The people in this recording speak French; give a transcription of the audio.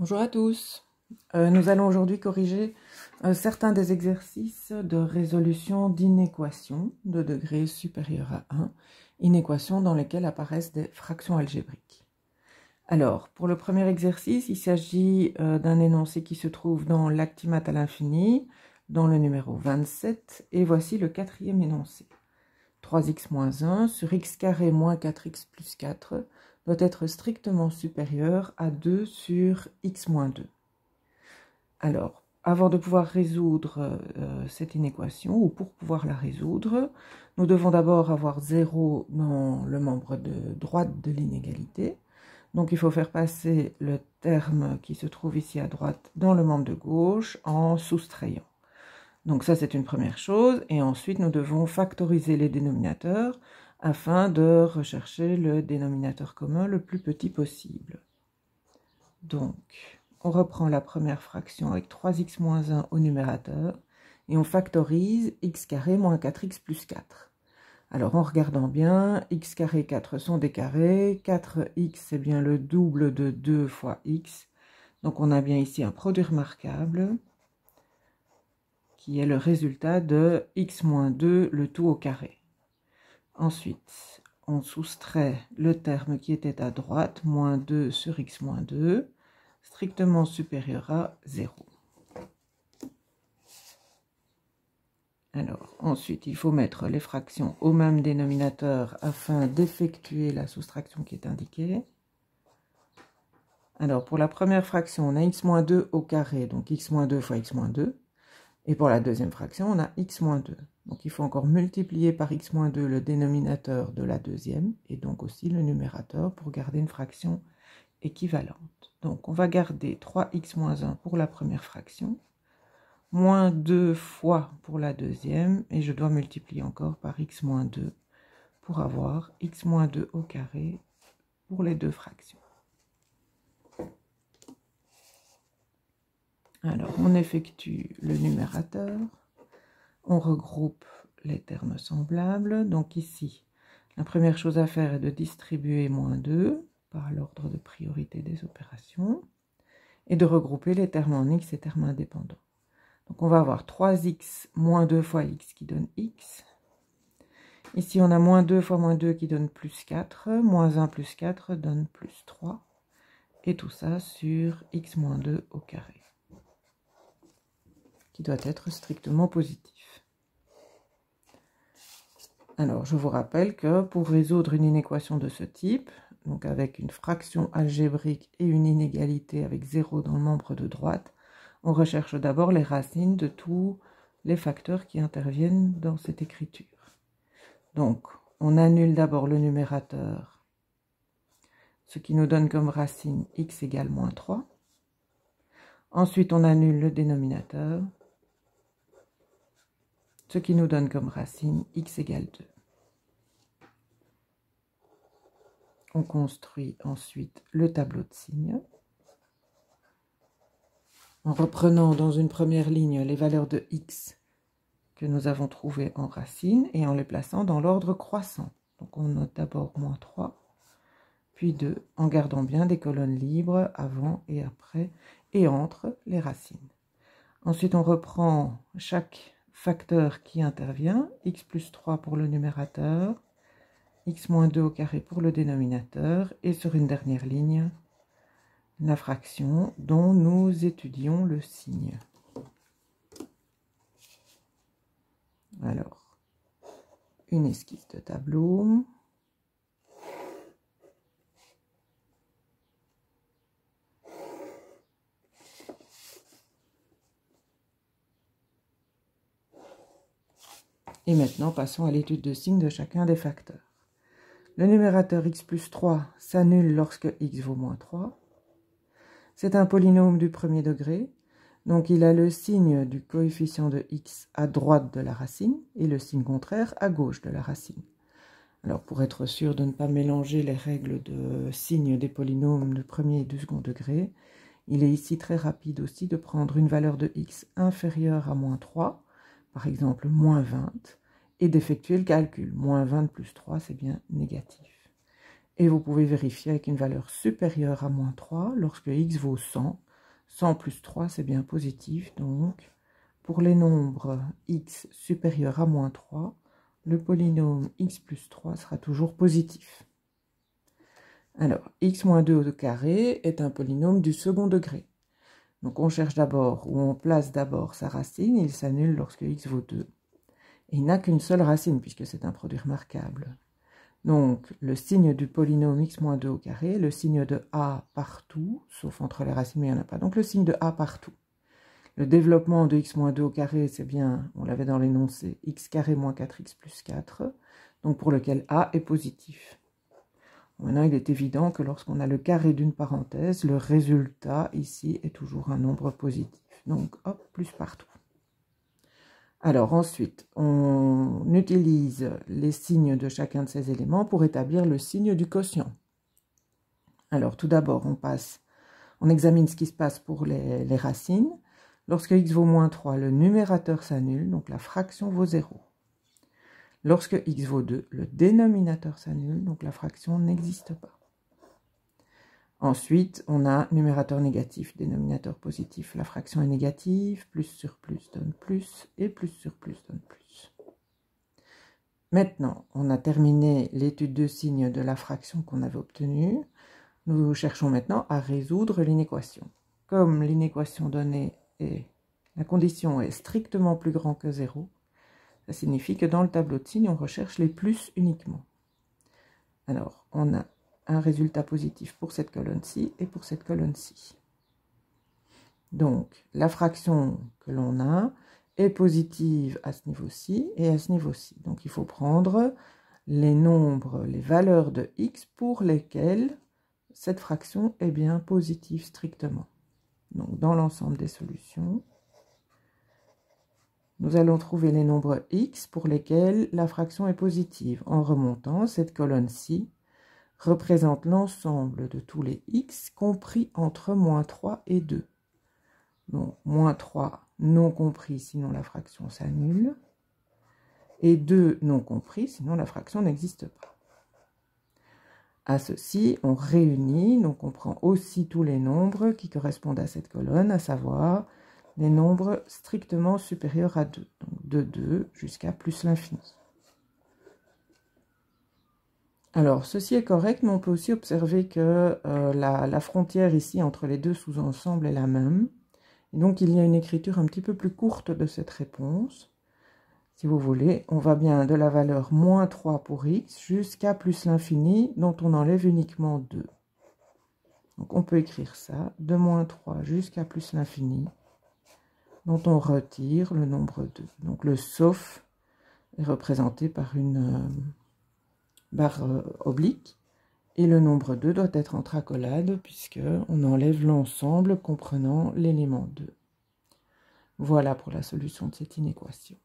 Bonjour à tous. Nous allons aujourd'hui corriger certains des exercices de résolution d'inéquations de degré supérieur à 1, inéquations dans lesquelles apparaissent des fractions algébriques. Alors, pour le premier exercice, il s'agit d'un énoncé qui se trouve dans l'actimate à l'infini, dans le numéro 27, et voici le quatrième énoncé. 3x moins 1 sur x carré moins 4x plus 4 doit être strictement supérieur à 2 sur x moins 2. Alors, avant de pouvoir résoudre cette inéquation, ou pour pouvoir la résoudre, nous devons d'abord avoir 0 dans le membre de droite de l'inégalité. Donc il faut faire passer le terme qui se trouve ici à droite dans le membre de gauche en soustrayant. Donc ça, c'est une première chose. Et ensuite, nous devons factoriser les dénominateurs afin de rechercher le dénominateur commun le plus petit possible. Donc, on reprend la première fraction avec 3x moins 1 au numérateur et on factorise x carré moins 4x plus 4. Alors, en regardant bien, x carré et 4 sont des carrés. 4x, c'est bien le double de 2 fois x. Donc, on a bien ici un produit remarquable qui est le résultat de x moins 2, le tout au carré. Ensuite, on soustrait le terme qui était à droite, moins 2 sur x moins 2, strictement supérieur à 0. Alors, ensuite, il faut mettre les fractions au même dénominateur afin d'effectuer la soustraction qui est indiquée. Alors, pour la première fraction, on a x moins 2 au carré, donc x moins 2 fois x moins 2. Et pour la deuxième fraction, on a x moins 2. Donc il faut encore multiplier par x moins 2 le dénominateur de la deuxième, et donc aussi le numérateur pour garder une fraction équivalente. Donc on va garder 3x moins 1 pour la première fraction, moins 2 fois pour la deuxième, et je dois multiplier encore par x moins 2 pour avoir x moins 2 au carré pour les deux fractions. Alors, on effectue le numérateur, on regroupe les termes semblables. Donc ici, la première chose à faire est de distribuer moins 2 par l'ordre de priorité des opérations et de regrouper les termes en x et termes indépendants. Donc on va avoir 3x moins 2 fois x qui donne x. Ici, on a moins 2 fois moins 2 qui donne plus 4. Moins 1 plus 4 donne plus 3. Et tout ça sur x moins 2 au carré, qui doit être strictement positif. Alors, je vous rappelle que pour résoudre une inéquation de ce type, donc avec une fraction algébrique et une inégalité avec 0 dans le membre de droite, on recherche d'abord les racines de tous les facteurs qui interviennent dans cette écriture. Donc, on annule d'abord le numérateur, ce qui nous donne comme racine x égale moins 3. Ensuite, on annule le dénominateur, ce qui nous donne comme racine x égale 2. On construit ensuite le tableau de signes, en reprenant dans une première ligne les valeurs de x que nous avons trouvées en racine et en les plaçant dans l'ordre croissant. Donc on note d'abord moins 3, puis 2, en gardant bien des colonnes libres avant et après et entre les racines. Ensuite, on reprend chaque facteur qui intervient, x plus 3 pour le numérateur, x moins 2 au carré pour le dénominateur, et sur une dernière ligne, la fraction dont nous étudions le signe. Alors, une esquisse de tableau. Et maintenant, passons à l'étude de signes de chacun des facteurs. Le numérateur x plus 3 s'annule lorsque x vaut moins 3. C'est un polynôme du premier degré, donc il a le signe du coefficient de x à droite de la racine et le signe contraire à gauche de la racine. Alors pour être sûr de ne pas mélanger les règles de signes des polynômes de premier et du second degré, il est ici très rapide aussi de prendre une valeur de x inférieure à moins 3, par exemple moins 20, et d'effectuer le calcul. Moins 20 plus 3, c'est bien négatif. Et vous pouvez vérifier avec une valeur supérieure à moins 3, lorsque x vaut 100, 100 plus 3, c'est bien positif. Donc, pour les nombres x supérieurs à moins 3, le polynôme x plus 3 sera toujours positif. Alors, x moins 2 au carré est un polynôme du second degré. Donc, on cherche d'abord, ou on place d'abord sa racine, il s'annule lorsque x vaut 2. Et il n'a qu'une seule racine, puisque c'est un produit remarquable. Donc, le signe du polynôme x moins 2 au carré, le signe de a partout, sauf entre les racines, mais il n'y en a pas. Donc, le signe de a partout. Le développement de x moins 2 au carré, c'est bien, on l'avait dans l'énoncé, x carré moins 4x plus 4, donc pour lequel a est positif. Maintenant, il est évident que lorsqu'on a le carré d'une parenthèse, le résultat ici est toujours un nombre positif. Donc, hop, plus partout. Alors ensuite, on utilise les signes de chacun de ces éléments pour établir le signe du quotient. Alors tout d'abord, on examine ce qui se passe pour les racines. Lorsque x vaut moins 3, le numérateur s'annule, donc la fraction vaut 0. Lorsque x vaut 2, le dénominateur s'annule, donc la fraction n'existe pas. Ensuite, on a numérateur négatif, dénominateur positif. La fraction est négative, plus sur plus donne plus, et plus sur plus donne plus. Maintenant, on a terminé l'étude de signes de la fraction qu'on avait obtenue. Nous cherchons maintenant à résoudre l'inéquation. Comme l'inéquation donnée est, la condition est strictement plus grand que 0, ça signifie que dans le tableau de signes, on recherche les plus uniquement. Alors, on a un résultat positif pour cette colonne-ci et pour cette colonne-ci. Donc, la fraction que l'on a est positive à ce niveau-ci et à ce niveau-ci. Donc, il faut prendre les nombres, les valeurs de x pour lesquelles cette fraction est bien positive strictement. Donc, dans l'ensemble des solutions, nous allons trouver les nombres x pour lesquels la fraction est positive. En remontant, cette colonne-ci représente l'ensemble de tous les x compris entre moins 3 et 2. Donc, moins 3 non compris, sinon la fraction s'annule. Et 2 non compris, sinon la fraction n'existe pas. À ceci, on réunit, donc on prend aussi tous les nombres qui correspondent à cette colonne, à savoir les nombres strictement supérieurs à 2. Donc, de 2 jusqu'à plus l'infini. Alors, ceci est correct, mais on peut aussi observer que la frontière ici entre les deux sous-ensembles est la même. Et donc, il y a une écriture un petit peu plus courte de cette réponse. Si vous voulez, on va bien de la valeur moins 3 pour x jusqu'à plus l'infini, dont on enlève uniquement 2. Donc, on peut écrire ça, de moins 3 jusqu'à plus l'infini, dont on retire le nombre 2. Donc, le sauf est représenté par une barre oblique, et le nombre 2 doit être entre accolades puisqu'on enlève l'ensemble comprenant l'élément 2. Voilà pour la solution de cette inéquation.